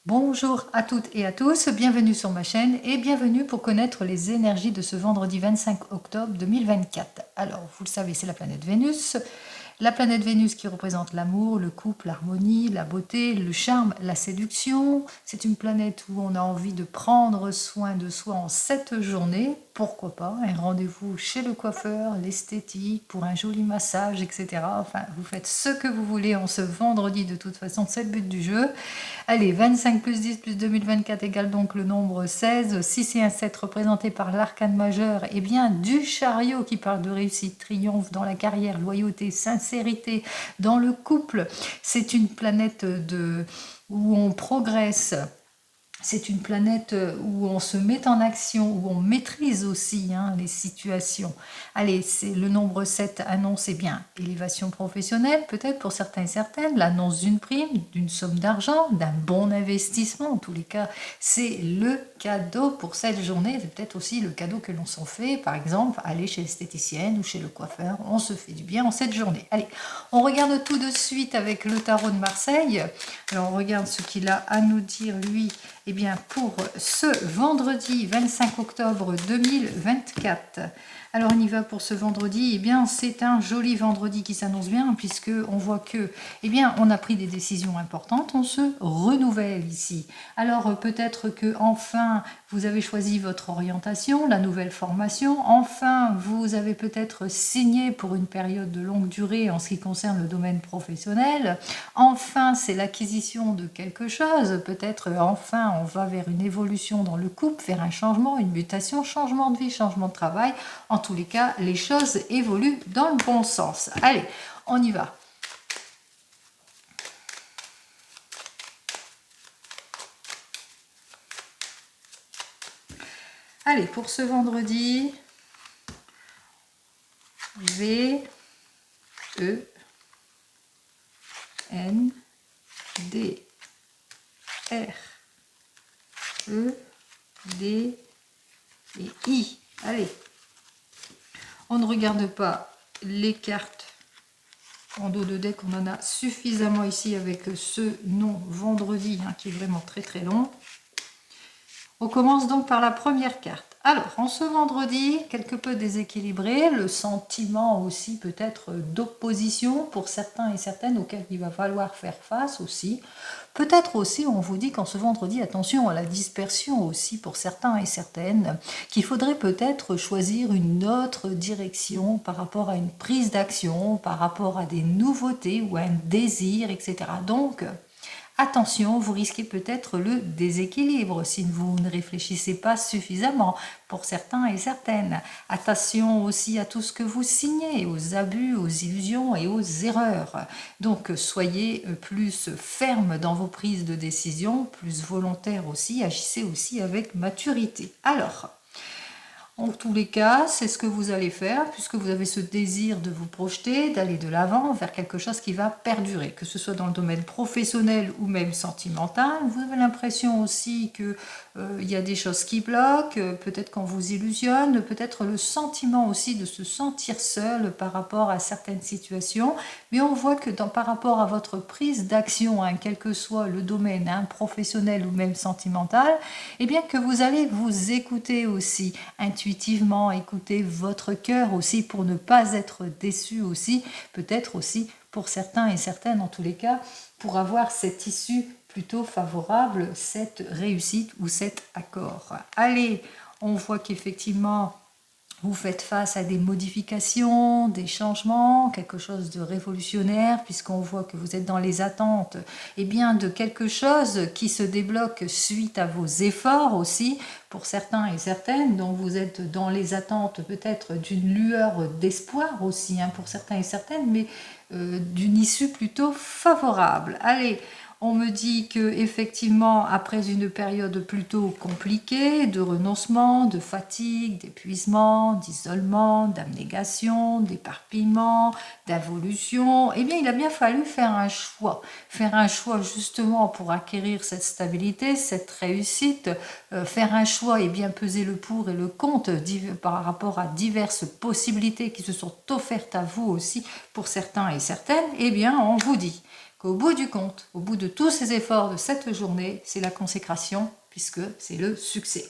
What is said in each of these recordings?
Bonjour à toutes et à tous, bienvenue sur ma chaîne et bienvenue pour connaître les énergies de ce vendredi 25 octobre 2024. Alors, vous le savez, c'est la planète Vénus. La planète Vénus qui représente l'amour, le couple, l'harmonie, la beauté, le charme, la séduction. C'est une planète où on a envie de prendre soin de soi en cette journée. Pourquoi pas un rendez-vous chez le coiffeur, l'esthétique, pour un joli massage, etc. Enfin, vous faites ce que vous voulez en ce vendredi, de toute façon, c'est le but du jeu. Allez, 25 plus 10 plus 2024 égale donc le nombre 16. 6 et un 7 représentés par l'arcane majeur, et bien du chariot qui parle de réussite, triomphe dans la carrière, loyauté, sincérité dans le couple. C'est une planète où on progresse. C'est une planète où on se met en action, où on maîtrise aussi les situations. Allez, c'est le nombre 7 annonce bien élévation professionnelle, peut-être pour certains et certaines, l'annonce d'une prime, d'une somme d'argent, d'un bon investissement. En tous les cas, c'est le cadeau pour cette journée. C'est peut-être aussi le cadeau que l'on s'en fait, par exemple, aller chez l'esthéticienne ou chez le coiffeur. On se fait du bien en cette journée. Allez, on regarde tout de suite avec le tarot de Marseille. Alors, on regarde ce qu'il a à nous dire, lui, eh bien, pour ce vendredi 25 octobre 2024. Alors, on y va pour ce vendredi. Eh bien, c'est un joli vendredi qui s'annonce bien, puisque on voit que, eh bien, on a pris des décisions importantes, on se renouvelle ici. Alors, peut-être que enfin, vous avez choisi votre orientation, la nouvelle formation. Enfin, vous avez peut-être signé pour une période de longue durée en ce qui concerne le domaine professionnel. Enfin, c'est l'acquisition de quelque chose. Peut-être, enfin, on va vers une évolution dans le couple, vers un changement, une mutation, changement de vie, changement de travail. En tous les cas, les choses évoluent dans le bon sens. Allez, on y va. Allez, pour ce vendredi, V, E, N, D, R, E, D et I. Allez, on ne regarde pas les cartes en dos de deck, on en a suffisamment ici avec ce nom vendredi qui est vraiment très très long. On commence donc par la première carte. Alors, en ce vendredi, quelque peu déséquilibré, le sentiment aussi peut-être d'opposition pour certains et certaines auxquels il va falloir faire face aussi. Peut-être aussi, on vous dit qu'en ce vendredi, attention à la dispersion aussi pour certains et certaines, qu'il faudrait peut-être choisir une autre direction par rapport à une prise d'action, par rapport à des nouveautés ou un désir, etc. Donc, attention, vous risquez peut-être le déséquilibre si vous ne réfléchissez pas suffisamment pour certains et certaines. Attention aussi à tout ce que vous signez, aux abus, aux illusions et aux erreurs. Donc soyez plus ferme dans vos prises de décision, plus volontaire aussi, agissez aussi avec maturité. Alors, en tous les cas, c'est ce que vous allez faire puisque vous avez ce désir de vous projeter, d'aller de l'avant vers quelque chose qui va perdurer, que ce soit dans le domaine professionnel ou même sentimental. Vous avez l'impression aussi que il y a des choses qui bloquent, peut-être qu'on vous illusionne, peut-être le sentiment aussi de se sentir seul par rapport à certaines situations. Mais on voit que par rapport à votre prise d'action, quel que soit le domaine, professionnel ou même sentimental, eh bien que vous allez vous écouter aussi intuitivement, écouter votre cœur aussi pour ne pas être déçu aussi, peut-être aussi pour certains et certaines en tous les cas, pour avoir cette issue plutôt favorable, cette réussite ou cet accord. Allez, on voit qu'effectivement, vous faites face à des modifications, des changements, quelque chose de révolutionnaire, puisqu'on voit que vous êtes dans les attentes bien, de quelque chose qui se débloque suite à vos efforts aussi, pour certains et certaines. Donc vous êtes dans les attentes peut-être d'une lueur d'espoir aussi, pour certains et certaines, mais d'une issue plutôt favorable. Allez, on me dit que effectivement, après une période plutôt compliquée, de renoncement, de fatigue, d'épuisement, d'isolement, d'abnégation, d'éparpillement, d'involution, eh bien, il a bien fallu faire un choix justement pour acquérir cette stabilité, cette réussite, faire un choix et bien peser le pour et le contre par rapport à diverses possibilités qui se sont offertes à vous aussi pour certains et certaines. Eh bien, on vous dit qu'au bout du compte, au bout de tous ces efforts de cette journée, c'est la consécration, puisque c'est le succès.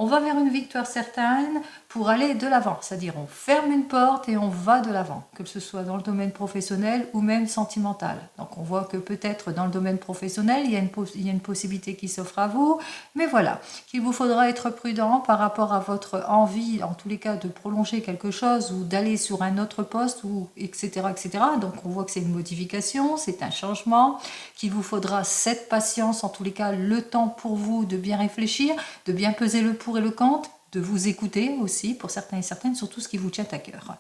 On va vers une victoire certaine pour aller de l'avant, c'est-à-dire on ferme une porte et on va de l'avant, que ce soit dans le domaine professionnel ou même sentimental. Donc on voit que peut-être dans le domaine professionnel, il y a une possibilité qui s'offre à vous, mais voilà, qu'il vous faudra être prudent par rapport à votre envie, en tous les cas, de prolonger quelque chose ou d'aller sur un autre poste, ou etc., etc. Donc on voit que c'est une modification, c'est un changement, qu'il vous faudra cette patience, en tous les cas, le temps pour vous de bien réfléchir, de bien peser le pour et le contre, de vous écouter aussi pour certains et certaines, surtout ce qui vous tient à cœur.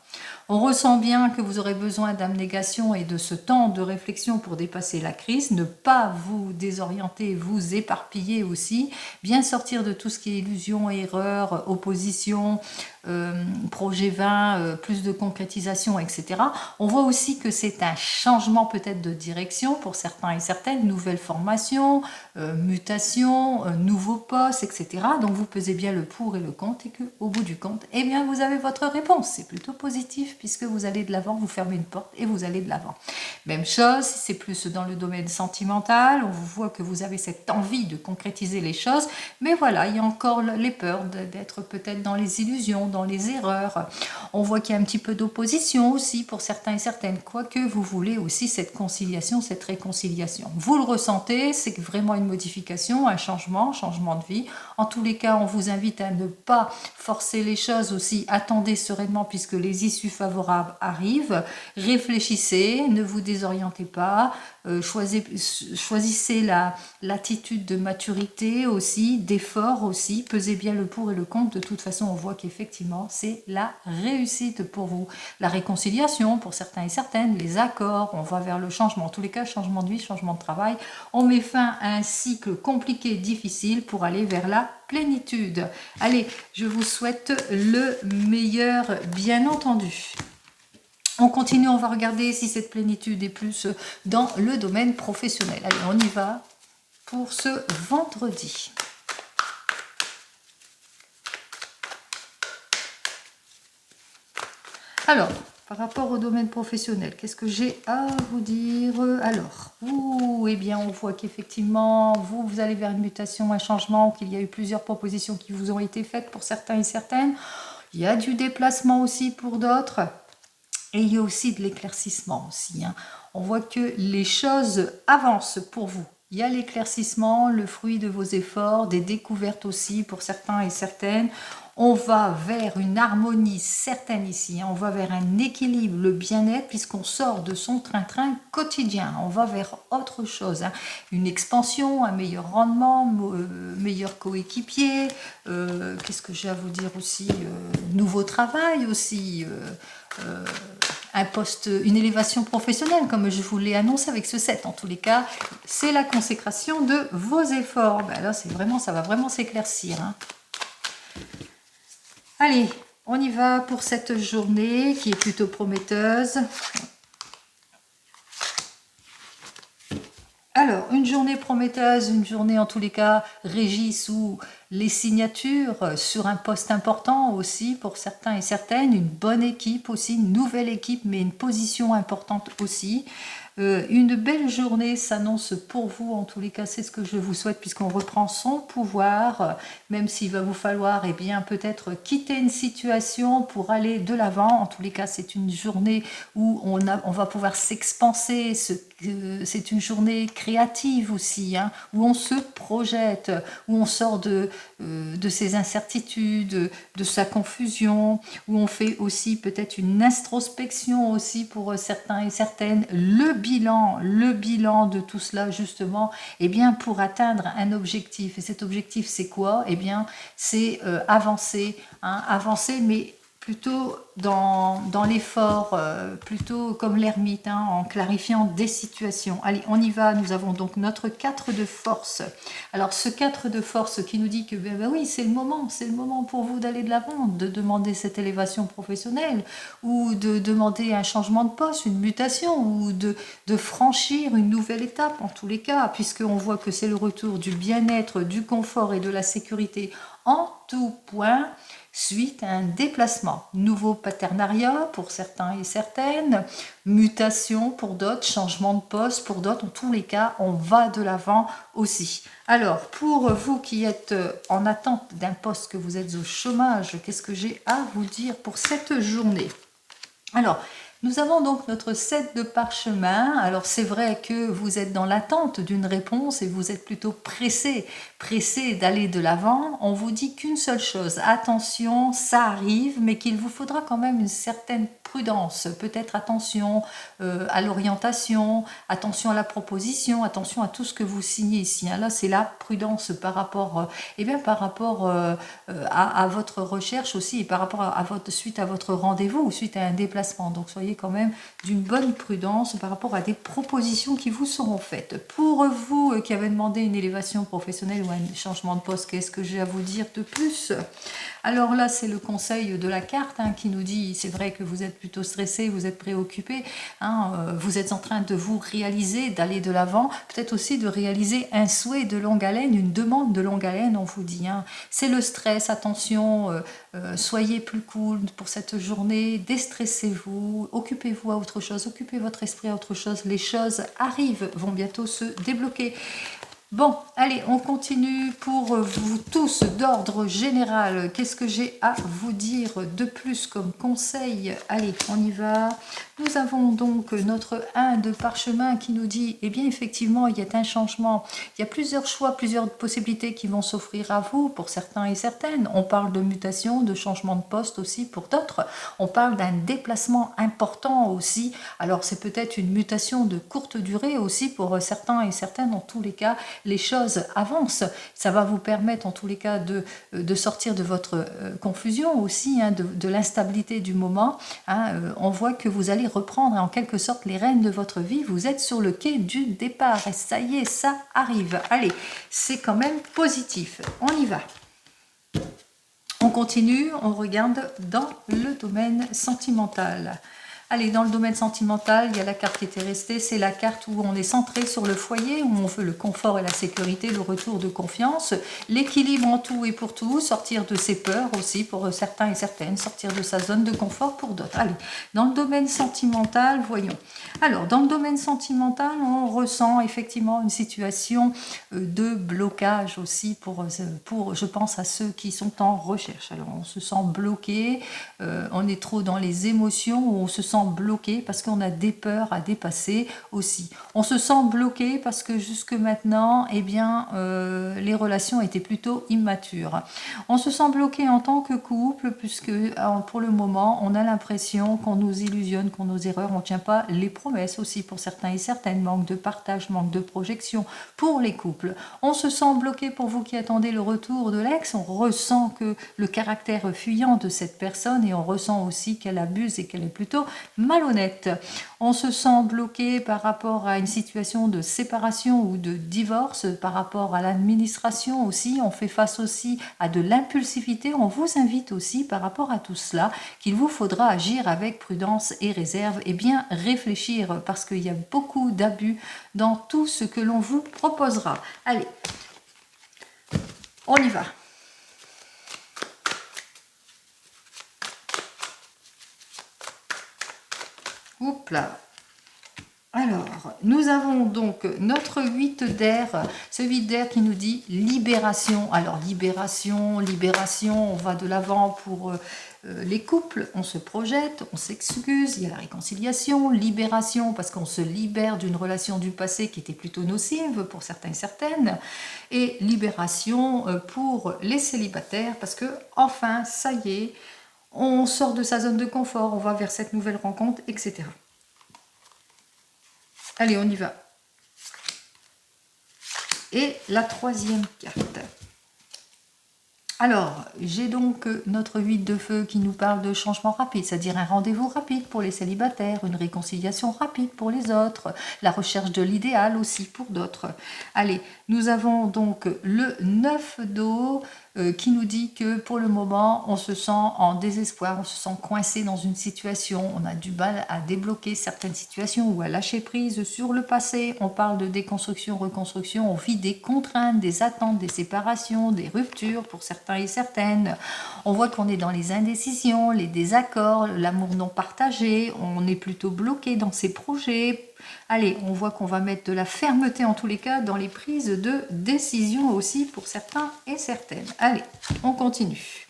On ressent bien que vous aurez besoin d'abnégation et de ce temps de réflexion pour dépasser la crise, ne pas vous désorienter, vous éparpiller aussi, bien sortir de tout ce qui est illusion, erreur, opposition, projet 20, plus de concrétisation, etc. On voit aussi que c'est un changement peut-être de direction pour certains et certaines, nouvelle formation, mutation, nouveau poste, etc. Donc vous pesez bien le pour et le contre et qu'au bout du compte, eh bien vous avez votre réponse. C'est plutôt positif puisque vous allez de l'avant, vous fermez une porte et vous allez de l'avant. Même chose, si c'est plus dans le domaine sentimental, on voit que vous avez cette envie de concrétiser les choses, mais voilà, il y a encore les peurs d'être peut-être dans les illusions, dans les erreurs. On voit qu'il y a un petit peu d'opposition aussi pour certains et certaines, quoique vous voulez aussi cette conciliation, cette réconciliation. Vous le ressentez, c'est vraiment une modification, un changement de vie. En tous les cas, on vous invite à ne pas forcer les choses aussi. Attendez sereinement puisque les issues favorables arrivent. Réfléchissez, ne vous désorientez pas. Choisissez l'attitude de maturité aussi, d'effort aussi. Pesez bien le pour et le contre. De toute façon, on voit qu'effectivement, c'est la réussite pour vous. La réconciliation pour certains et certaines, les accords, on va vers le changement. En tous les cas, changement de vie, changement de travail. On met fin à un cycle compliqué, difficile pour aller vers la plénitude. Allez, je vous souhaite le meilleur, bien entendu. On continue, on va regarder si cette plénitude est plus dans le domaine professionnel. Allez, on y va pour ce vendredi. Alors, par rapport au domaine professionnel, qu'est-ce que j'ai à vous dire? Alors, eh bien, on voit qu'effectivement, vous allez vers une mutation, un changement, qu'il y a eu plusieurs propositions qui vous ont été faites pour certains et certaines. Il y a du déplacement aussi pour d'autres. Et il y a aussi de l'éclaircissement aussi. On voit que les choses avancent pour vous. Il y a l'éclaircissement, le fruit de vos efforts, des découvertes aussi pour certains et certaines. On va vers une harmonie certaine ici. On va vers un équilibre, le bien-être, puisqu'on sort de son train-train quotidien. On va vers autre chose. Une expansion, un meilleur rendement, meilleur coéquipier. Qu'est-ce que j'ai à vous dire aussi? Nouveau travail aussi. Un poste, une élévation professionnelle, comme je vous l'ai annoncé avec ce 7. En tous les cas, c'est la consécration de vos efforts. Ben là, ça va vraiment s'éclaircir. Allez, on y va pour cette journée qui est plutôt prometteuse. Alors, une journée prometteuse, une journée en tous les cas régie sous les signatures, sur un poste important aussi pour certains et certaines, une bonne équipe aussi, une nouvelle équipe, mais une position importante aussi. Une belle journée s'annonce pour vous, en tous les cas c'est ce que je vous souhaite puisqu'on reprend son pouvoir, même s'il va vous falloir bien peut-être quitter une situation pour aller de l'avant. En tous les cas c'est une journée où on va pouvoir s'expanser, c'est une journée créative aussi, où on se projette, où on sort de ses incertitudes, de sa confusion, où on fait aussi peut-être une introspection aussi pour certains et certaines, le bilan de tout cela justement, pour atteindre un objectif. Et cet objectif c'est quoi? C'est avancer, mais plutôt dans l'effort, plutôt comme l'ermite, en clarifiant des situations. Allez, on y va, nous avons donc notre 4 de force. Alors ce 4 de force qui nous dit que oui, c'est le moment pour vous d'aller de l'avant, de demander cette élévation professionnelle, ou de demander un changement de poste, une mutation, ou de franchir une nouvelle étape en tous les cas, puisqu'on voit que c'est le retour du bien-être, du confort et de la sécurité en tout point. suite à un déplacement. Nouveau partenariat pour certains et certaines, mutation pour d'autres, changement de poste pour d'autres. En tous les cas, on va de l'avant aussi. Alors, pour vous qui êtes en attente d'un poste, que vous êtes au chômage, qu'est-ce que j'ai à vous dire pour cette journée? Alors, nous avons donc notre set de parchemin. Alors, c'est vrai que vous êtes dans l'attente d'une réponse et vous êtes plutôt pressé d'aller de l'avant. On vous dit qu'une seule chose, attention, ça arrive, mais qu'il vous faudra quand même une certaine prudence. Peut-être attention à l'orientation, attention à la proposition, attention à tout ce que vous signez ici. Là, c'est la prudence par rapport, à votre recherche aussi et par rapport suite à votre rendez-vous ou suite à un déplacement. Donc, soyez quand même d'une bonne prudence par rapport à des propositions qui vous seront faites. Pour vous qui avez demandé une élévation professionnelle ou un changement de poste, qu'est-ce que j'ai à vous dire de plus? Alors là, c'est le conseil de la carte qui nous dit, c'est vrai que vous êtes plutôt stressé, vous êtes préoccupé, vous êtes en train de vous réaliser, d'aller de l'avant, peut-être aussi de réaliser un souhait de longue haleine, une demande de longue haleine, on vous dit. C'est le stress, attention, soyez plus cool pour cette journée, déstressez-vous, occupez-vous à autre chose, occupez votre esprit à autre chose, les choses arrivent, vont bientôt se débloquer. Bon, allez, on continue pour vous tous d'ordre général. Qu'est-ce que j'ai à vous dire de plus comme conseil? Allez, on y va. Nous avons donc notre 1 de parchemin qui nous dit, eh bien effectivement, il y a un changement. Il y a plusieurs choix, plusieurs possibilités qui vont s'offrir à vous pour certains et certaines. On parle de mutation, de changement de poste aussi pour d'autres. On parle d'un déplacement important aussi. Alors c'est peut-être une mutation de courte durée aussi pour certains et certaines. En tous les cas, les choses avancent. Ça va vous permettre en tous les cas de sortir de votre confusion aussi, de l'instabilité du moment. On voit que vous allez reprendre en quelque sorte les rênes de votre vie. Vous êtes sur le quai du départ et ça y est, ça arrive. Allez, c'est quand même positif. On y va. On continue, on regarde dans le domaine sentimental. Allez, dans le domaine sentimental, il y a la carte qui était restée, c'est la carte où on est centré sur le foyer, où on veut le confort et la sécurité, le retour de confiance, l'équilibre en tout et pour tout, sortir de ses peurs aussi pour certains et certaines, sortir de sa zone de confort pour d'autres. Allez, dans le domaine sentimental, voyons. Alors, dans le domaine sentimental, on ressent effectivement une situation de blocage aussi pour, je pense à ceux qui sont en recherche. Alors, on se sent bloqué, on est trop dans les émotions, on se sent bloqué parce qu'on a des peurs à dépasser aussi. On se sent bloqué parce que jusque maintenant, eh bien, les relations étaient plutôt immatures. On se sent bloqué en tant que couple puisque pour le moment, on a l'impression qu'on nous illusionne, qu'on nos erreurs, on ne tient pas les promesses aussi pour certains et certaines, manque de partage, manque de projection pour les couples. On se sent bloqué pour vous qui attendez le retour de l'ex, on ressent que le caractère fuyant de cette personne et on ressent aussi qu'elle abuse et qu'elle est plutôt malhonnête. On se sent bloqué par rapport à une situation de séparation ou de divorce, par rapport à l'administration aussi. On fait face aussi à de l'impulsivité. On vous invite aussi par rapport à tout cela qu'il vous faudra agir avec prudence et réserve et bien réfléchir parce qu'il y a beaucoup d'abus dans tout ce que l'on vous proposera. Allez, on y va. Oups là. Alors, nous avons donc notre 8 d'air, ce 8 d'air qui nous dit libération. Alors, libération, on va de l'avant pour les couples, on se projette, on s'excuse, il y a la réconciliation, libération parce qu'on se libère d'une relation du passé qui était plutôt nocive pour certains et certaines, et libération pour les célibataires parce que, enfin, ça y est, on sort de sa zone de confort, on va vers cette nouvelle rencontre, etc. Allez, on y va. Et la troisième carte. Alors, j'ai donc notre 8 de feu qui nous parle de changement rapide, c'est-à-dire un rendez-vous rapide pour les célibataires, une réconciliation rapide pour les autres, la recherche de l'idéal aussi pour d'autres. Allez, nous avons donc le 9 d'eau qui nous dit que pour le moment, on se sent en désespoir, on se sent coincé dans une situation, on a du mal à débloquer certaines situations ou à lâcher prise sur le passé. On parle de déconstruction, reconstruction, on vit des contraintes, des attentes, des séparations, des ruptures pour certains certains et certaines. On voit qu'on est dans les indécisions, les désaccords, l'amour non partagé, on est plutôt bloqué dans ses projets. Allez, on voit qu'on va mettre de la fermeté en tous les cas dans les prises de décision aussi pour certains et certaines. Allez, on continue.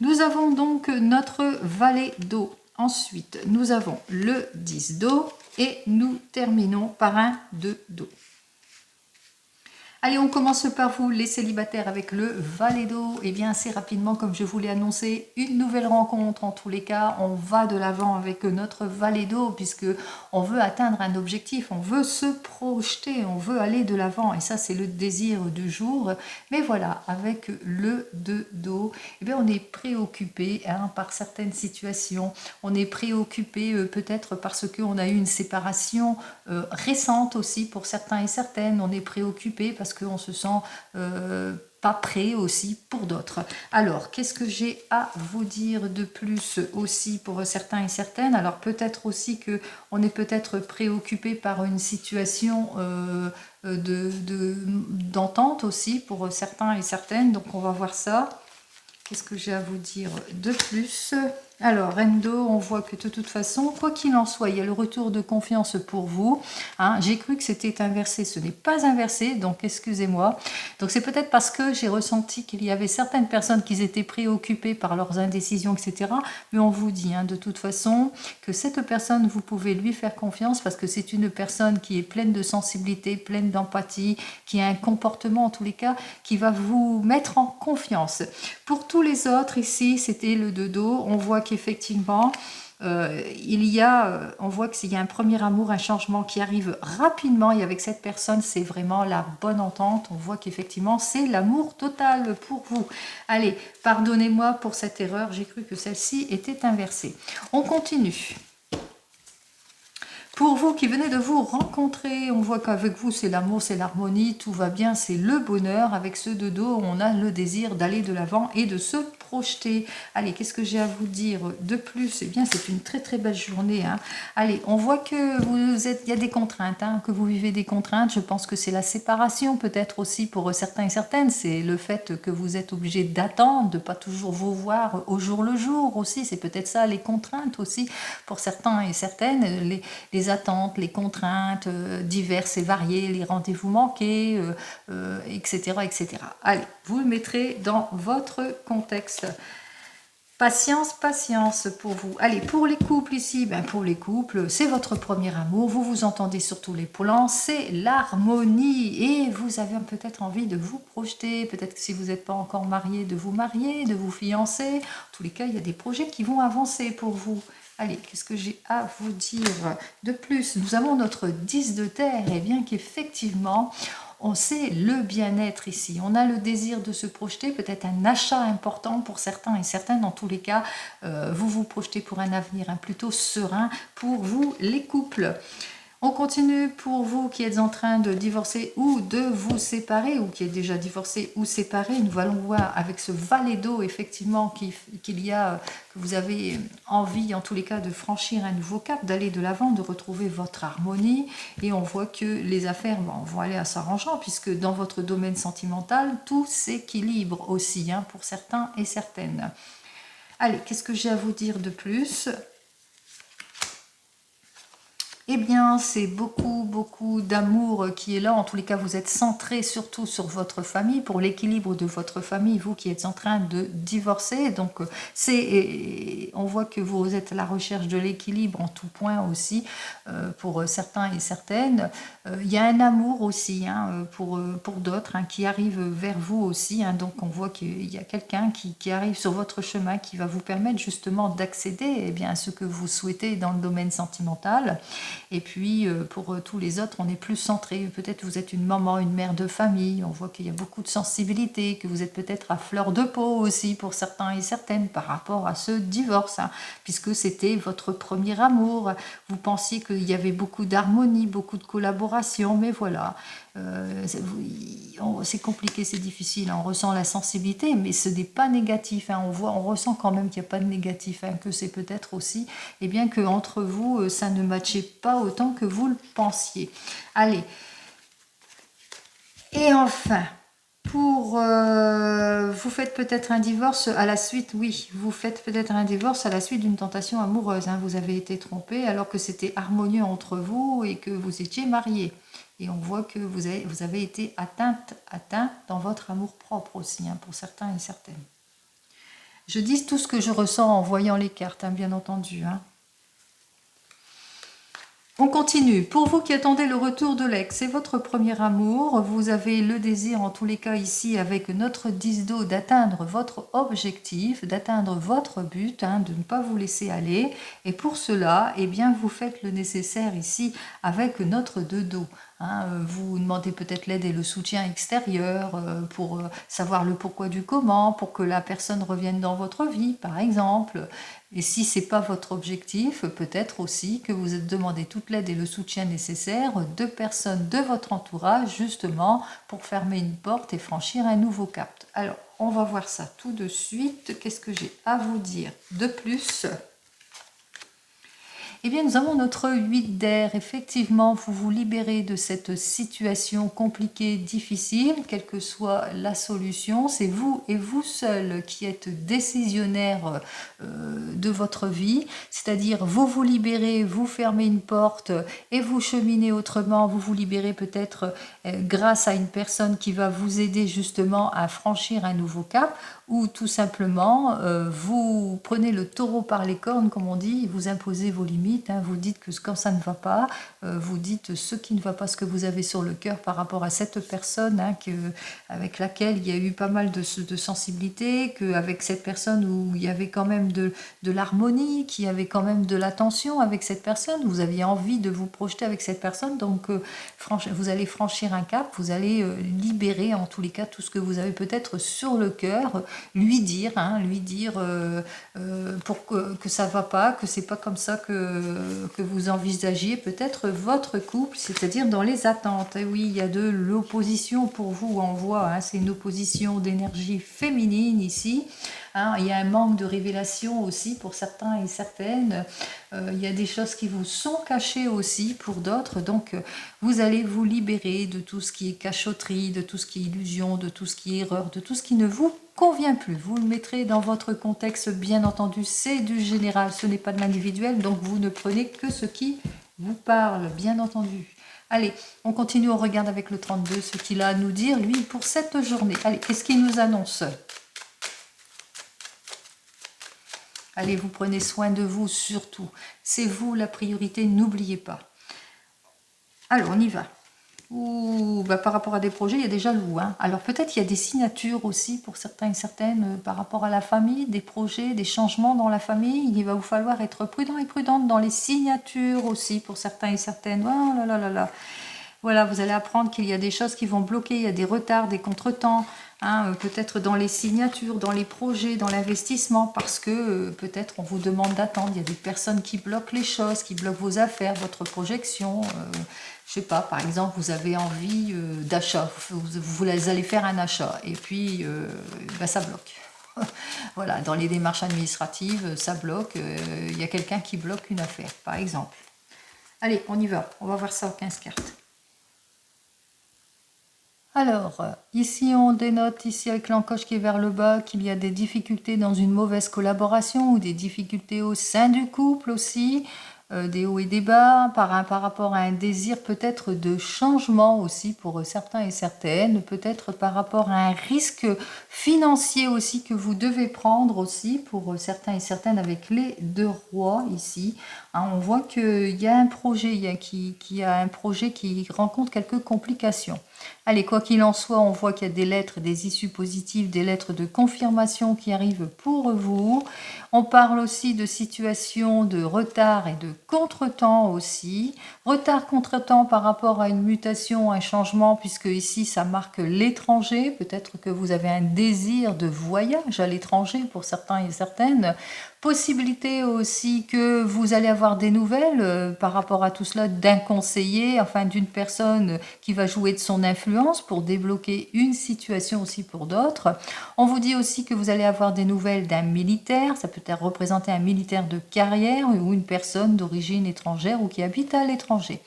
Nous avons donc notre valet d'eau. Ensuite, nous avons le 10 d'eau et nous terminons par un 2 d'eau. Allez, on commence par vous, les célibataires, avec le valet d'eau. Et bien, assez rapidement, comme je vous l'ai annoncé, une nouvelle rencontre. En tous les cas, on va de l'avant avec notre valet d'eau, puisque on veut atteindre un objectif, on veut se projeter, on veut aller de l'avant. Et ça, c'est le désir du jour. Mais voilà, avec le 2 d'eau, eh bien, on est préoccupé par certaines situations. On est préoccupé peut-être parce qu'on a eu une séparation récente aussi pour certains et certaines. On est préoccupé parce qu'on se sent pas prêt aussi pour d'autres. Alors, qu'est-ce que j'ai à vous dire de plus aussi pour certains et certaines? Alors, peut-être aussi que on est peut-être préoccupé par une situation d'entente aussi pour certains et certaines. Donc, on va voir ça. Qu'est-ce que j'ai à vous dire de plus? Alors, Endo, on voit que de toute façon, quoi qu'il en soit, il y a le retour de confiance pour vous. Hein, j'ai cru que c'était inversé, ce n'est pas inversé, donc excusez-moi. Donc c'est peut-être parce que j'ai ressenti qu'il y avait certaines personnes qui étaient préoccupées par leurs indécisions, etc. Mais on vous dit de toute façon que cette personne, vous pouvez lui faire confiance parce que c'est une personne qui est pleine de sensibilité, pleine d'empathie, qui a un comportement en tous les cas qui va vous mettre en confiance. Pour tous les autres ici, c'était le 2 d'eau. On voit qu'effectivement, on voit qu'il y a un premier amour, un changement qui arrive rapidement et avec cette personne, c'est vraiment la bonne entente. On voit qu'effectivement, c'est l'amour total pour vous. Allez, pardonnez-moi pour cette erreur, j'ai cru que celle-ci était inversée. On continue. Pour vous qui venez de vous rencontrer, on voit qu'avec vous, c'est l'amour, c'est l'harmonie, tout va bien, c'est le bonheur. Avec ce 2 d'eau, on a le désir d'aller de l'avant et de se projeter. Allez, qu'est-ce que j'ai à vous dire de plus? Eh bien, c'est une très très belle journée. Allez, on voit que il y a des contraintes, que vous vivez des contraintes. Je pense que c'est la séparation, peut-être aussi pour certains et certaines. C'est le fait que vous êtes obligé d'attendre, de ne pas toujours vous voir au jour le jour aussi. C'est peut-être ça, les contraintes aussi pour certains et certaines. Les attentes, les contraintes diverses et variées, les rendez-vous manqués, etc., etc. Allez, vous le mettrez dans votre contexte. Patience, patience pour vous. Allez, pour les couples ici, pour les couples, c'est votre premier amour, vous vous entendez sur tous les plans, c'est l'harmonie et vous avez peut-être envie de vous projeter, peut-être que si vous n'êtes pas encore marié, de vous marier, de vous fiancer. En tous les cas, il y a des projets qui vont avancer pour vous. Allez, qu'est-ce que j'ai à vous dire de plus? Nous avons notre 10 de terre, et bien qu'effectivement, on sait le bien-être ici. On a le désir de se projeter, peut-être un achat important pour certains et certaines. Dans tous les cas, vous vous projetez pour un avenir plutôt serein pour vous, les couples. On continue pour vous qui êtes en train de divorcer ou de vous séparer ou qui êtes déjà divorcé ou séparé. Nous allons voir avec ce valet d'eau effectivement que vous avez envie en tous les cas de franchir un nouveau cap, d'aller de l'avant, de retrouver votre harmonie. Et on voit que les affaires vont aller à s'arrangeant puisque dans votre domaine sentimental, tout s'équilibre aussi pour certains et certaines. Allez, qu'est-ce que j'ai à vous dire de plus ? Eh bien, c'est beaucoup, beaucoup d'amour qui est là. En tous les cas, vous êtes centré surtout sur votre famille, pour l'équilibre de votre famille, vous qui êtes en train de divorcer. Donc, on voit que vous êtes à la recherche de l'équilibre en tout point aussi, pour certains et certaines. Il y a un amour aussi pour d'autres qui arrive vers vous aussi. Donc, on voit qu'il y a quelqu'un qui arrive sur votre chemin qui va vous permettre justement d'accéder à ce que vous souhaitez dans le domaine sentimental. Et puis, pour tous les autres, on est plus centré. Peut-être vous êtes une maman, une mère de famille. On voit qu'il y a beaucoup de sensibilité, que vous êtes peut-être à fleur de peau aussi pour certains et certaines par rapport à ce divorce, puisque c'était votre premier amour. Vous pensiez qu'il y avait beaucoup d'harmonie, beaucoup de collaboration, mais voilà. C'est compliqué, c'est difficile, on ressent la sensibilité, mais ce n'est pas négatif, on ressent quand même qu'il n'y a pas de négatif, que c'est peut-être aussi, que entre vous, ça ne matchait pas autant que vous le pensiez. Allez, et enfin, pour vous faites peut-être un divorce à la suite, oui, vous faites peut-être un divorce à la suite d'une tentation amoureuse. Hein. Vous avez été trompé alors que c'était harmonieux entre vous et que vous étiez mariés. Et on voit que vous avez été atteint dans votre amour-propre aussi, hein, pour certains et certaines. Je dis tout ce que je ressens en voyant les cartes, hein, bien entendu. Hein. On continue. Pour vous qui attendez le retour de l'ex, c'est votre premier amour. Vous avez le désir, en tous les cas ici, avec notre 10 d'eau, d'atteindre votre objectif, d'atteindre votre but, hein, de ne pas vous laisser aller. Et pour cela, eh bien, vous faites le nécessaire ici avec notre 2 d'eau. Hein, vous demandez peut-être l'aide et le soutien extérieur pour savoir le pourquoi du comment, pour que la personne revienne dans votre vie, par exemple. Et si ce n'est pas votre objectif, peut-être aussi que vous demandez toute l'aide et le soutien nécessaire de personnes de votre entourage, justement, pour fermer une porte et franchir un nouveau cap. Alors, on va voir ça tout de suite. Qu'est-ce que j'ai à vous dire de plus ? Eh bien, nous avons notre 8 d'air. Effectivement, vous vous libérez de cette situation compliquée, difficile, quelle que soit la solution. C'est vous et vous seul qui êtes décisionnaire de votre vie. C'est-à-dire, vous vous libérez, vous fermez une porte et vous cheminez autrement. Vous vous libérez peut-être grâce à une personne qui va vous aider justement à franchir un nouveau cap. Ou tout simplement, vous prenez le taureau par les cornes, comme on dit, vous imposez vos limites, hein, vous dites que quand ça ne va pas, vous dites ce qui ne va pas, ce que vous avez sur le cœur par rapport à cette personne, hein, avec laquelle il y a eu pas mal de sensibilité, qu'avec cette personne où il y avait quand même de l'harmonie, qu'il y avait quand même de l'attention avec cette personne, vous aviez envie de vous projeter avec cette personne, donc vous allez franchir un cap, vous allez libérer en tous les cas tout ce que vous avez peut-être sur le cœur, lui dire pour que ça va pas, que c'est pas comme ça que vous envisagiez peut-être votre couple, c'est-à-dire dans les attentes. Et oui, il y a de l'opposition pour vous, on voit, hein, c'est une opposition d'énergie féminine ici. Hein, il y a un manque de révélation aussi pour certains et certaines. Il y a des choses qui vous sont cachées aussi pour d'autres. Donc, vous allez vous libérer de tout ce qui est cachotterie, de tout ce qui est illusion, de tout ce qui est erreur, de tout ce qui ne vous convient plus. Vous le mettrez dans votre contexte, bien entendu. C'est du général, ce n'est pas de l'individuel. Donc, vous ne prenez que ce qui vous parle, bien entendu. Allez, on continue, on regarde avec le 32 ce qu'il a à nous dire, lui, pour cette journée. Allez, qu'est-ce qu'il nous annonce ? Allez, vous prenez soin de vous surtout. C'est vous la priorité, n'oubliez pas. Alors, on y va. Ouh, par rapport à des projets, il y a déjà le hein. Alors, peut-être il y a des signatures aussi pour certains et certaines par rapport à la famille, des projets, des changements dans la famille. Il va vous falloir être prudent et prudente dans les signatures aussi pour certains et certaines. Oh là là là là. Voilà, vous allez apprendre qu'il y a des choses qui vont bloquer, il y a des retards, des contretemps, hein, peut-être dans les signatures, dans les projets, dans l'investissement, parce que peut-être on vous demande d'attendre. Il y a des personnes qui bloquent les choses, qui bloquent vos affaires, votre projection. Je sais pas, par exemple, vous avez envie d'achat, vous allez faire un achat, et puis ça bloque. Voilà, dans les démarches administratives, ça bloque. Il y a quelqu'un qui bloque une affaire, par exemple. Allez, on y va. On va voir ça aux 15 cartes. Alors, ici on dénote, ici avec l'encoche qui est vers le bas, qu'il y a des difficultés dans une mauvaise collaboration ou des difficultés au sein du couple aussi, des hauts et des bas, par rapport à un désir peut-être de changement aussi pour certains et certaines, peut-être par rapport à un risque financier aussi que vous devez prendre aussi pour certains et certaines avec les 2 rois ici. Hein, on voit qu'il y a un projet, qui a un projet qui rencontre quelques complications. Allez, quoi qu'il en soit, on voit qu'il y a des lettres, des issues positives, des lettres de confirmation qui arrivent pour vous. On parle aussi de situations de retard et de contretemps aussi. Retard, contretemps par rapport à une mutation, un changement, puisque ici ça marque l'étranger. Peut-être que vous avez un désir de voyage à l'étranger pour certains et certaines. Possibilité aussi que vous allez avoir des nouvelles par rapport à tout cela d'un conseiller, enfin d'une personne qui va jouer de son influence pour débloquer une situation aussi pour d'autres. On vous dit aussi que vous allez avoir des nouvelles d'un militaire, ça peut être représenter un militaire de carrière ou une personne d'origine étrangère ou qui habite à l'étranger.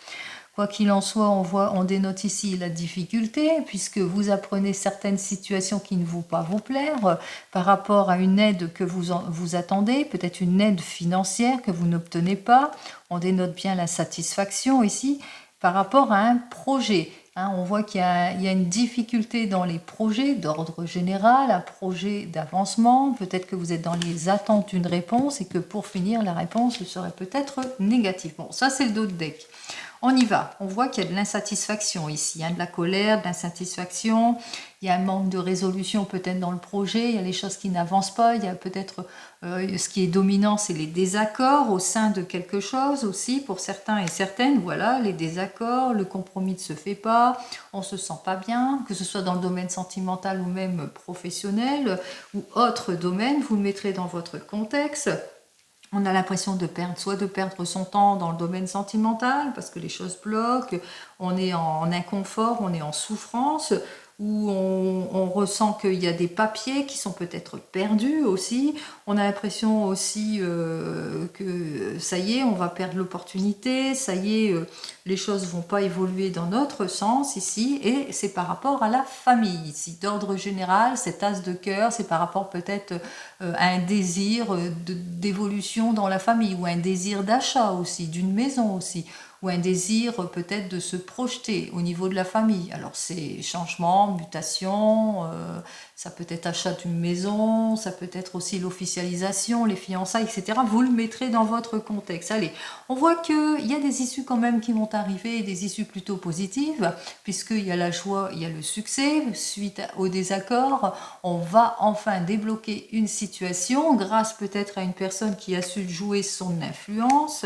Quoi qu'il en soit, on dénote ici la difficulté, puisque vous apprenez certaines situations qui ne vont pas vous plaire par rapport à une aide que vous attendez, peut-être une aide financière que vous n'obtenez pas. On dénote bien la satisfaction ici par rapport à un projet. On voit qu'il y a une difficulté dans les projets d'ordre général, un projet d'avancement. Peut-être que vous êtes dans les attentes d'une réponse et que pour finir, la réponse serait peut-être négative. Bon, ça c'est le dos de deck. On y va. On voit qu'il y a de l'insatisfaction ici, de la colère, de l'insatisfaction. Il y a un manque de résolution peut-être dans le projet. Il y a les choses qui n'avancent pas. Il y a peut-être ce qui est dominant, c'est les désaccords au sein de quelque chose aussi pour certains et certaines. Voilà, les désaccords, le compromis ne se fait pas, on se sent pas bien, que ce soit dans le domaine sentimental ou même professionnel ou autre domaine. Vous le mettrez dans votre contexte. On a l'impression de perdre, soit de perdre son temps dans le domaine sentimental, parce que les choses bloquent, on est en inconfort, on est en souffrance, où on ressent qu'il y a des papiers qui sont peut-être perdus aussi. On a l'impression aussi que ça y est, on va perdre l'opportunité, ça y est, les choses vont pas évoluer dans notre sens ici, et c'est par rapport à la famille ici. D'ordre général, cet as de cœur, c'est par rapport peut-être à un désir d'évolution dans la famille, ou un désir d'achat aussi, d'une maison aussi, ou un désir peut-être de se projeter au niveau de la famille. Alors c'est changement, mutation, ça peut être achat d'une maison, ça peut être aussi l'officialisation, les fiançailles, etc. Vous le mettrez dans votre contexte. Allez, on voit qu'il y a des issues quand même qui vont arriver, des issues plutôt positives, puisqu'il y a la joie, il y a le succès. Suite au désaccord, on va enfin débloquer une situation grâce peut-être à une personne qui a su jouer son influence.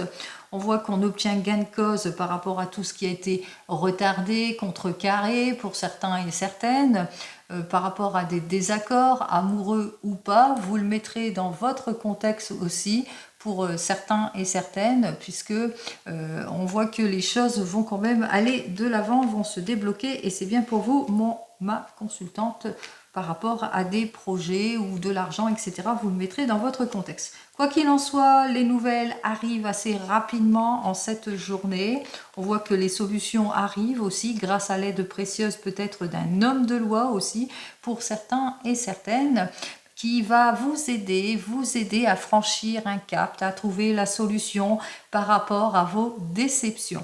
On voit qu'on obtient gain de cause par rapport à tout ce qui a été retardé, contrecarré pour certains et certaines, par rapport à des désaccords, amoureux ou pas. Vous le mettrez dans votre contexte aussi pour certains et certaines, puisque on voit que les choses vont quand même aller de l'avant, vont se débloquer, et c'est bien pour vous, ma consultante, par rapport à des projets ou de l'argent, etc. Vous le mettrez dans votre contexte. Quoi qu'il en soit, les nouvelles arrivent assez rapidement en cette journée. On voit que les solutions arrivent aussi grâce à l'aide précieuse peut-être d'un homme de loi aussi pour certains et certaines, qui va vous aider à franchir un cap, à trouver la solution par rapport à vos déceptions.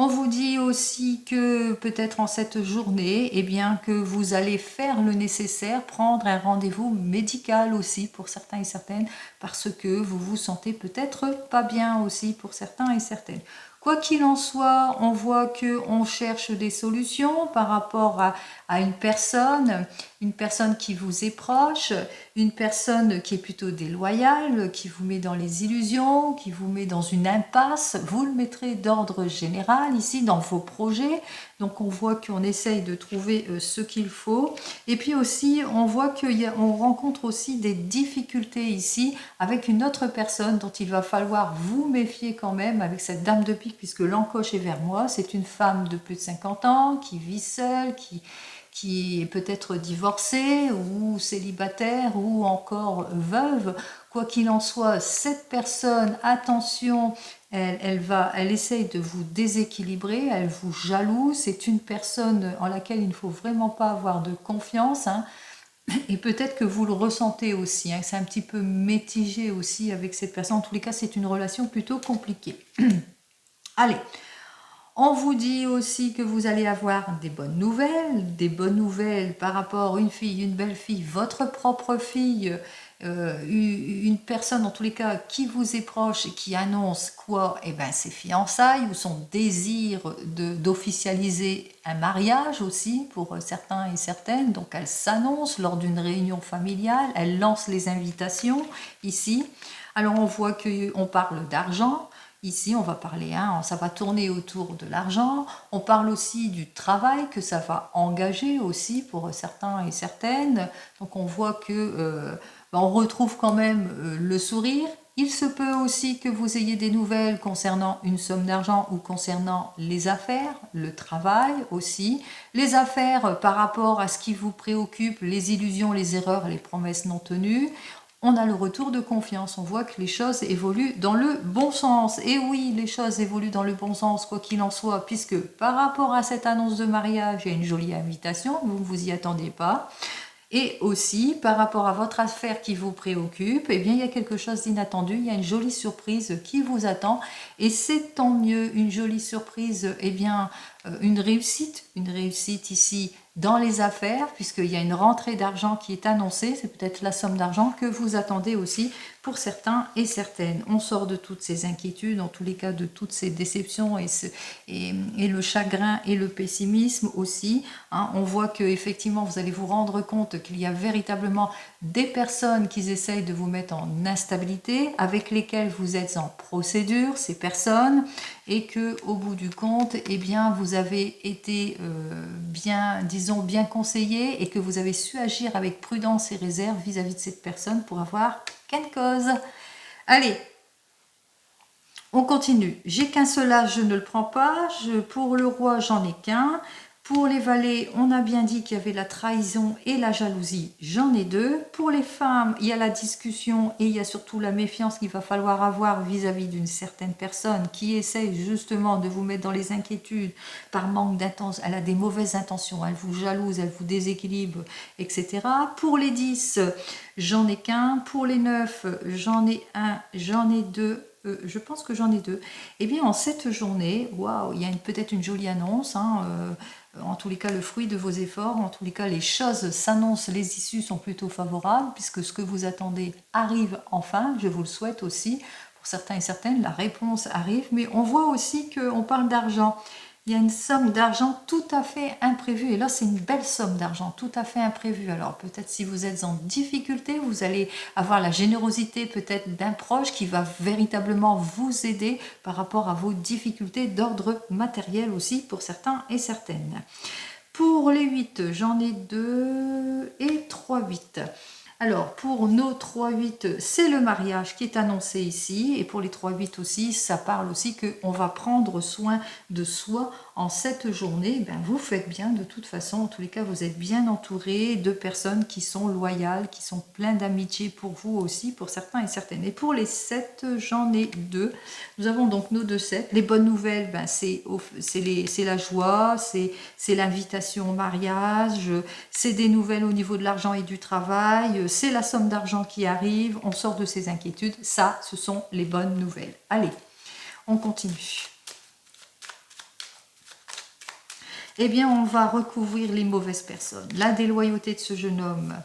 On vous dit aussi que peut-être en cette journée, eh bien, que vous allez faire le nécessaire, prendre un rendez-vous médical aussi pour certains et certaines, parce que vous vous sentez peut-être pas bien aussi pour certains et certaines. Quoi qu'il en soit, on voit qu'on cherche des solutions par rapport à une personne qui vous est proche, une personne qui est plutôt déloyale, qui vous met dans les illusions, qui vous met dans une impasse. Vous le mettrez d'ordre général ici dans vos projets. Donc on voit qu'on essaye de trouver ce qu'il faut. Et puis aussi, on voit qu'on rencontre aussi des difficultés ici avec une autre personne dont il va falloir vous méfier quand même avec cette dame de pique, puisque l'encoche est vers moi. C'est une femme de plus de 50 ans qui vit seule, qui est peut-être divorcée ou célibataire ou encore veuve. Quoi qu'il en soit, cette personne, attention, elle essaye de vous déséquilibrer, elle vous jalouse. C'est une personne en laquelle il ne faut vraiment pas avoir de confiance. Et peut-être que vous le ressentez aussi. C'est un petit peu mitigé aussi avec cette personne. En tous les cas, c'est une relation plutôt compliquée. Allez. On vous dit aussi que vous allez avoir des bonnes nouvelles par rapport à une fille, une belle fille, votre propre fille, une personne en tous les cas qui vous est proche et qui annonce quoi? Eh bien ses fiançailles ou son désir d'officialiser un mariage aussi pour certains et certaines. Donc elle s'annonce lors d'une réunion familiale, elle lance les invitations ici. Alors on voit qu'on parle d'argent. Ici, on va parler, ça va tourner autour de l'argent. On parle aussi du travail que ça va engager aussi pour certains et certaines. Donc on voit que on retrouve quand même le sourire. Il se peut aussi que vous ayez des nouvelles concernant une somme d'argent ou concernant les affaires, le travail aussi. Les affaires par rapport à ce qui vous préoccupe, les illusions, les erreurs, les promesses non tenues. on a le retour de confiance. On voit que les choses évoluent dans le bon sens. Et oui, les choses évoluent dans le bon sens, quoi qu'il en soit, puisque par rapport à cette annonce de mariage, il y a une jolie invitation, vous ne vous y attendiez pas. Et aussi, par rapport à votre affaire qui vous préoccupe, eh bien, il y a quelque chose d'inattendu, il y a une jolie surprise qui vous attend. Et c'est tant mieux, une jolie surprise, eh bien, une réussite ici dans les affaires, puisqu'il y a une rentrée d'argent qui est annoncée, c'est peut-être la somme d'argent que vous attendez aussi pour certains et certaines. On sort de toutes ces inquiétudes, en tous les cas de toutes ces déceptions et le chagrin et le pessimisme aussi. Hein. On voit que effectivement vous allez vous rendre compte qu'il y a véritablement des personnes qui essayent de vous mettre en instabilité, avec lesquelles vous êtes en procédure, ces personnes, et que au bout du compte, eh bien, vous avez été bien, disons, bien conseillé et que vous avez su agir avec prudence et réserve vis-à-vis de cette personne pour avoir gain de cause. Allez, on continue. J'ai qu'un seul âge, je ne le prends pas. Pour le roi, j'en ai qu'un. Pour les valets, on a bien dit qu'il y avait la trahison et la jalousie, j'en ai deux. Pour les femmes, il y a la discussion et il y a surtout la méfiance qu'il va falloir avoir vis-à-vis d'une certaine personne qui essaye justement de vous mettre dans les inquiétudes par manque d'intention. Elle a des mauvaises intentions, elle vous jalouse, elle vous déséquilibre, etc. Pour les 10, j'en ai qu'un. Pour les 9, j'en ai un, j'en ai deux. Je pense que j'en ai deux. Eh bien, en cette journée, waouh, il y a peut-être une jolie annonce. En tous les cas, le fruit de vos efforts, en tous les cas, les choses s'annoncent, les issues sont plutôt favorables, puisque ce que vous attendez arrive enfin, je vous le souhaite aussi. Pour certains et certaines, la réponse arrive, mais on voit aussi qu'on parle d'argent. Il y a une somme d'argent tout à fait imprévue, et là c'est une belle somme d'argent tout à fait imprévue. Alors peut-être si vous êtes en difficulté, vous allez avoir la générosité peut-être d'un proche qui va véritablement vous aider par rapport à vos difficultés d'ordre matériel aussi pour certains et certaines. Pour les 8, j'en ai 2 et 3 8. Alors, pour nos 3-8, c'est le mariage qui est annoncé ici. Et pour les 3-8 aussi, ça parle aussi qu'on va prendre soin de soi en cette journée. Ben, vous faites bien de toute façon. En tous les cas, vous êtes bien entouré de personnes qui sont loyales, qui sont pleines d'amitié pour vous aussi, pour certains et certaines. Et pour les 7, j'en ai 2. Nous avons donc nos 2 7. Les bonnes nouvelles, ben, c'est la joie, c'est l'invitation au mariage, c'est des nouvelles au niveau de l'argent et du travail, c'est la somme d'argent qui arrive, on sort de ces inquiétudes. Ça, ce sont les bonnes nouvelles. Allez, on continue. Eh bien, on va recouvrir les mauvaises personnes. La déloyauté de ce jeune homme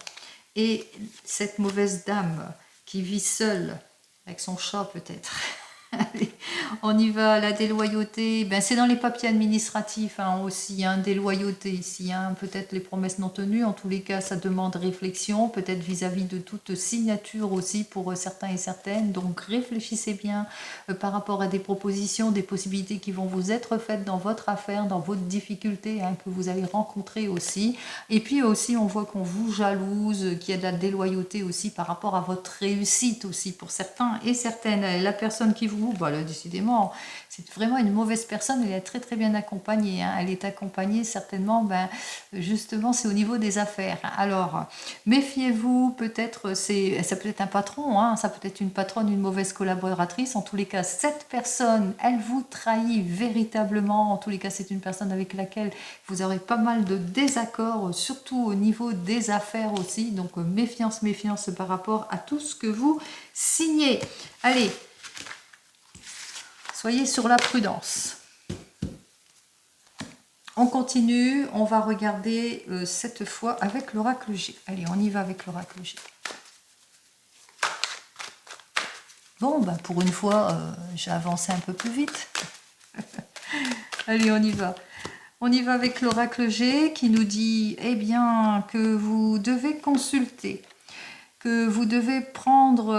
et cette mauvaise dame qui vit seule, avec son chat peut-être. Allez, on y va, la déloyauté, ben c'est dans les papiers administratifs aussi, déloyauté ici, peut-être les promesses non tenues, en tous les cas ça demande réflexion, peut-être vis-à-vis de toute signature aussi pour certains et certaines, donc réfléchissez bien par rapport à des propositions, des possibilités qui vont vous être faites dans votre affaire, dans votre difficulté que vous allez rencontrer aussi, et puis aussi on voit qu'on vous jalouse, qu'il y a de la déloyauté aussi par rapport à votre réussite aussi pour certains et certaines, la personne qui vous voilà, décidément, c'est vraiment une mauvaise personne, elle est très très bien accompagnée, elle est accompagnée certainement, justement c'est au niveau des affaires. Alors, méfiez-vous, peut-être, ça peut être un patron, ça peut être une patronne, une mauvaise collaboratrice, en tous les cas, cette personne, elle vous trahit véritablement, en tous les cas, c'est une personne avec laquelle vous aurez pas mal de désaccords, surtout au niveau des affaires aussi, donc méfiance par rapport à tout ce que vous signez. Allez, soyez sur la prudence. On continue, on va regarder cette fois avec l'oracle G. Allez, on y va avec l'oracle G. Bon, pour une fois, j'ai avancé un peu plus vite. Allez, on y va. On y va avec l'oracle G qui nous dit, eh bien, que vous devez consulter, que vous devez prendre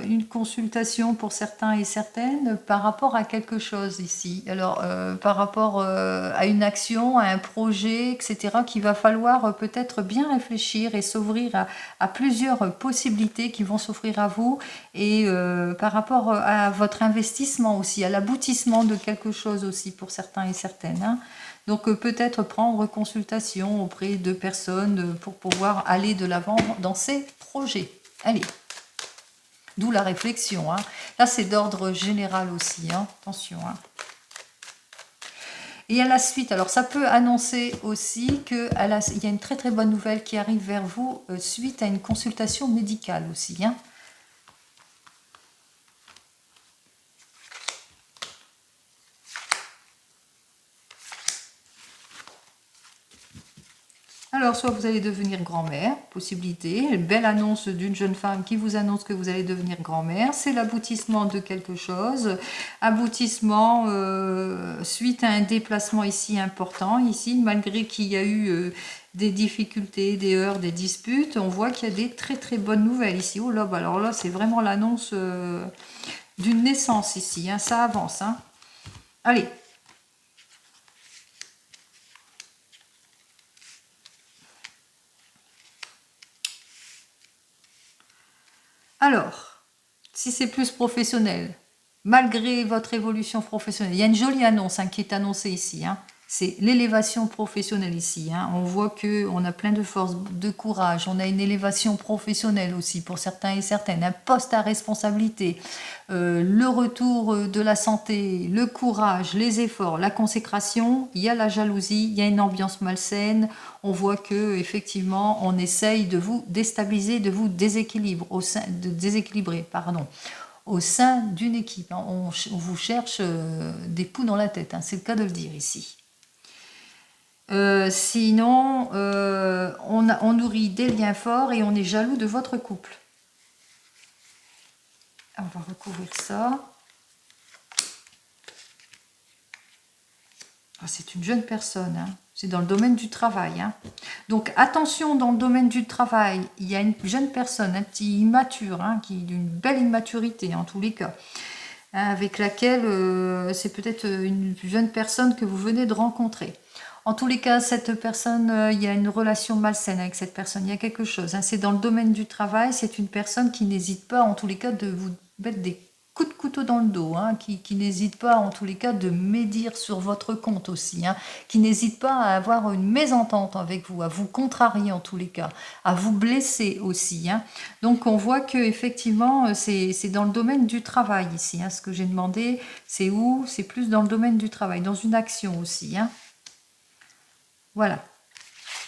une consultation pour certains et certaines par rapport à quelque chose ici. Alors, par rapport à une action, à un projet, etc., qu'il va falloir peut-être bien réfléchir et s'ouvrir à plusieurs possibilités qui vont s'offrir à vous et par rapport à votre investissement aussi, à l'aboutissement de quelque chose aussi pour certains et certaines. Donc peut-être prendre consultation auprès de personnes pour pouvoir aller de l'avant dans ces projets. Allez, D'où la réflexion. Hein. Là, c'est d'ordre général aussi. Hein. Attention. Hein. Et à la suite, alors ça peut annoncer aussi qu'il y a une très très bonne nouvelle qui arrive vers vous suite à une consultation médicale aussi. Hein. Alors, soit vous allez devenir grand-mère, possibilité, une belle annonce d'une jeune femme qui vous annonce que vous allez devenir grand-mère, c'est l'aboutissement de quelque chose, aboutissement suite à un déplacement ici important, ici, malgré qu'il y a eu des difficultés, des heurts, des disputes, on voit qu'il y a des très très bonnes nouvelles ici. Oh là, bah alors là, c'est vraiment l'annonce d'une naissance ici, hein, ça avance. Hein. Allez. Alors, si c'est plus professionnel, malgré votre évolution professionnelle, il y a une jolie annonce qui est annoncée ici. Hein. C'est l'élévation professionnelle ici. Hein. On voit qu'on a plein de force, de courage. On a une élévation professionnelle aussi pour certains et certaines. Un poste à responsabilité. Le retour de la santé, le courage, les efforts, la consécration. Il y a la jalousie, il y a une ambiance malsaine. On voit que effectivement, on essaye de vous déstabiliser, de vous déséquilibrer, au sein d'une équipe. On vous cherche des poux dans la tête, c'est le cas de le dire ici. Sinon, on nourrit des liens forts et on est jaloux de votre couple. On va recouvrir ça. Ah, c'est une jeune personne, hein. C'est dans le domaine du travail. Hein. Donc attention, dans le domaine du travail, il y a une jeune personne, un petit immature, hein, qui d'une belle immaturité en tous les cas, hein, avec laquelle c'est peut-être une jeune personne que vous venez de rencontrer. En tous les cas, cette personne, il y a une relation malsaine avec cette personne, il y a quelque chose. Hein, c'est dans le domaine du travail, c'est une personne qui n'hésite pas en tous les cas de vous mettre des coups de couteau dans le dos, hein, qui n'hésite pas en tous les cas de médire sur votre compte aussi, hein, qui n'hésite pas à avoir une mésentente avec vous, à vous contrarier en tous les cas, à vous blesser aussi. Hein. Donc on voit que effectivement c'est dans le domaine du travail ici. Hein. Ce que j'ai demandé, c'est où? C'est plus dans le domaine du travail, dans une action aussi. Hein. Voilà.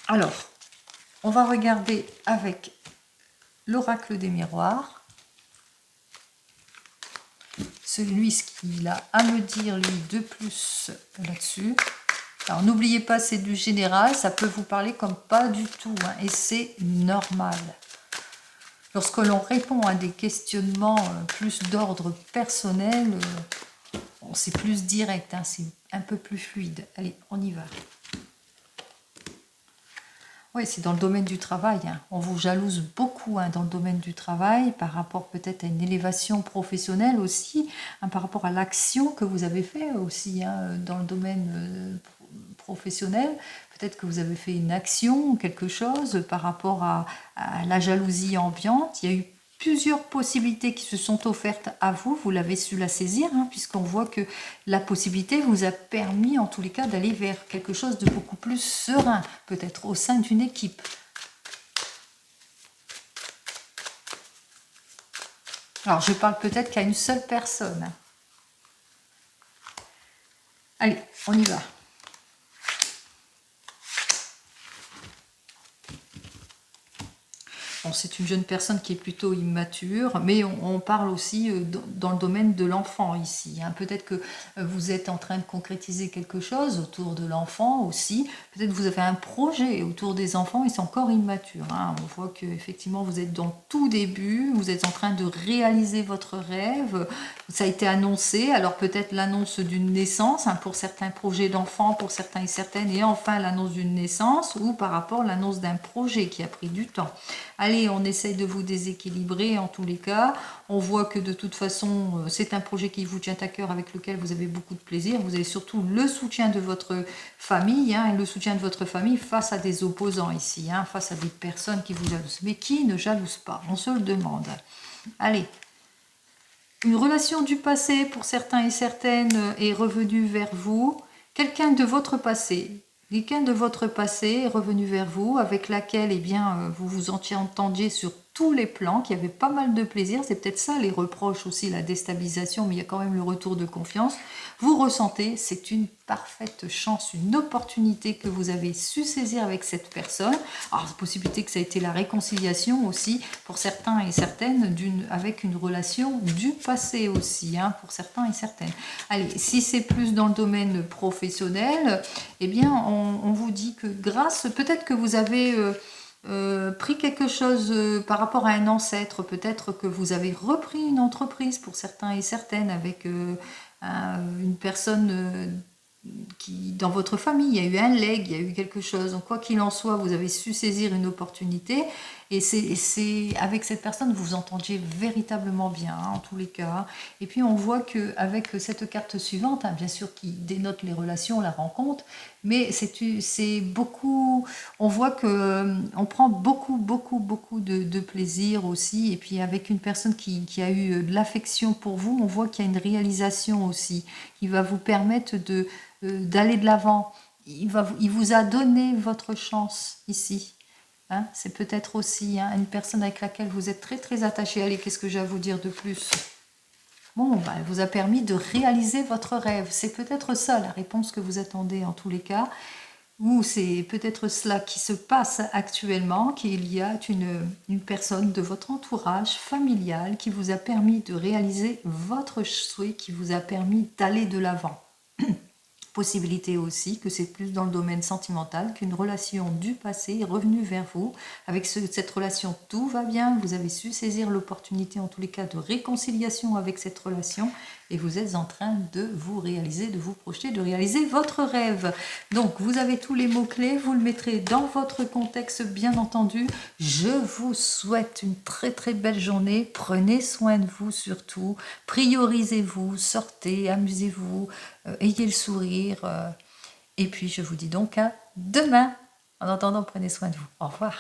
Alors, on va regarder avec l'oracle des miroirs. Celui, ce qu'il a à me dire, lui, de plus là-dessus. Alors, n'oubliez pas, c'est du général, ça peut vous parler comme pas du tout, hein, et c'est normal. Lorsque l'on répond à des questionnements plus d'ordre personnel, c'est plus direct, hein, c'est un peu plus fluide. Allez, on y va. Oui, c'est dans le domaine du travail. Hein. On vous jalouse beaucoup dans le domaine du travail par rapport peut-être à une élévation professionnelle aussi, par rapport à l'action que vous avez fait aussi dans le domaine professionnel. Peut-être que vous avez fait une action, quelque chose par rapport à la jalousie ambiante. Il y a eu plusieurs possibilités qui se sont offertes à vous, vous l'avez su la saisir, puisqu'on voit que la possibilité vous a permis en tous les cas d'aller vers quelque chose de beaucoup plus serein, peut-être au sein d'une équipe. Alors je parle peut-être qu'à une seule personne. Allez, on y va. Bon, c'est une jeune personne qui est plutôt immature, mais on parle aussi dans le domaine de l'enfant ici. Hein. Peut-être que vous êtes en train de concrétiser quelque chose autour de l'enfant aussi. Peut-être que vous avez un projet autour des enfants et c'est encore immature. Hein. On voit qu'effectivement vous êtes dans le tout début, vous êtes en train de réaliser votre rêve. Ça a été annoncé, alors peut-être l'annonce d'une naissance pour certains projets d'enfants, pour certains et certaines, et enfin l'annonce d'une naissance ou par rapport à l'annonce d'un projet qui a pris du temps. Allez, on essaye de vous déséquilibrer en tous les cas. On voit que de toute façon, c'est un projet qui vous tient à cœur, avec lequel vous avez beaucoup de plaisir. Vous avez surtout le soutien de votre famille, et le soutien de votre famille face à des opposants ici, face à des personnes qui vous jalousent. Mais qui ne jalouse pas? On se le demande. Allez. Une relation du passé pour certains et certaines est revenue vers vous. Quelqu'un de votre passé est revenu vers vous, avec laquelle vous vous entendiez sur tous les plans, qu'il y avait pas mal de plaisir. C'est peut-être ça les reproches aussi, la déstabilisation, mais il y a quand même le retour de confiance. Vous ressentez, c'est une parfaite chance, une opportunité que vous avez su saisir avec cette personne. Alors, la possibilité que ça a été la réconciliation aussi, pour certains et certaines, avec une relation du passé aussi, hein, pour certains et certaines. Allez, si c'est plus dans le domaine professionnel, eh bien, on vous dit que grâce, peut-être que vous avez pris quelque chose par rapport à un ancêtre, peut-être que vous avez repris une entreprise pour certains et certaines avec une personne qui, dans votre famille, il y a eu un legs, il y a eu quelque chose. Donc, quoi qu'il en soit, vous avez su saisir une opportunité. Et c'est avec cette personne, vous vous entendiez véritablement bien, hein, en tous les cas. Et puis, on voit qu'avec cette carte suivante, hein, bien sûr, qui dénote les relations, la rencontre, mais c'est beaucoup... On voit que on prend beaucoup de plaisir aussi. Et puis, avec une personne qui a eu de l'affection pour vous, on voit qu'il y a une réalisation aussi qui va vous permettre d'aller de l'avant. Il vous a donné votre chance ici. Hein, c'est peut-être aussi une personne avec laquelle vous êtes très attaché. Allez, qu'est-ce que j'ai à vous dire de plus? Bon, bah, elle vous a permis de réaliser votre rêve. C'est peut-être ça la réponse que vous attendez en tous les cas. Ou c'est peut-être cela qui se passe actuellement, qu'il y a une personne de votre entourage familial qui vous a permis de réaliser votre souhait, qui vous a permis d'aller de l'avant. Possibilité aussi que c'est plus dans le domaine sentimental, qu'une relation du passé est revenue vers vous. Avec cette relation, tout va bien. Vous avez su saisir l'opportunité, en tous les cas, de réconciliation avec cette relation. Et vous êtes en train de vous réaliser, de vous projeter, de réaliser votre rêve. Donc, vous avez tous les mots-clés. Vous le mettrez dans votre contexte, bien entendu. Je vous souhaite une très belle journée. Prenez soin de vous surtout. Priorisez-vous, sortez, amusez-vous. Ayez le sourire. Et puis, je vous dis donc à demain. En attendant, prenez soin de vous. Au revoir.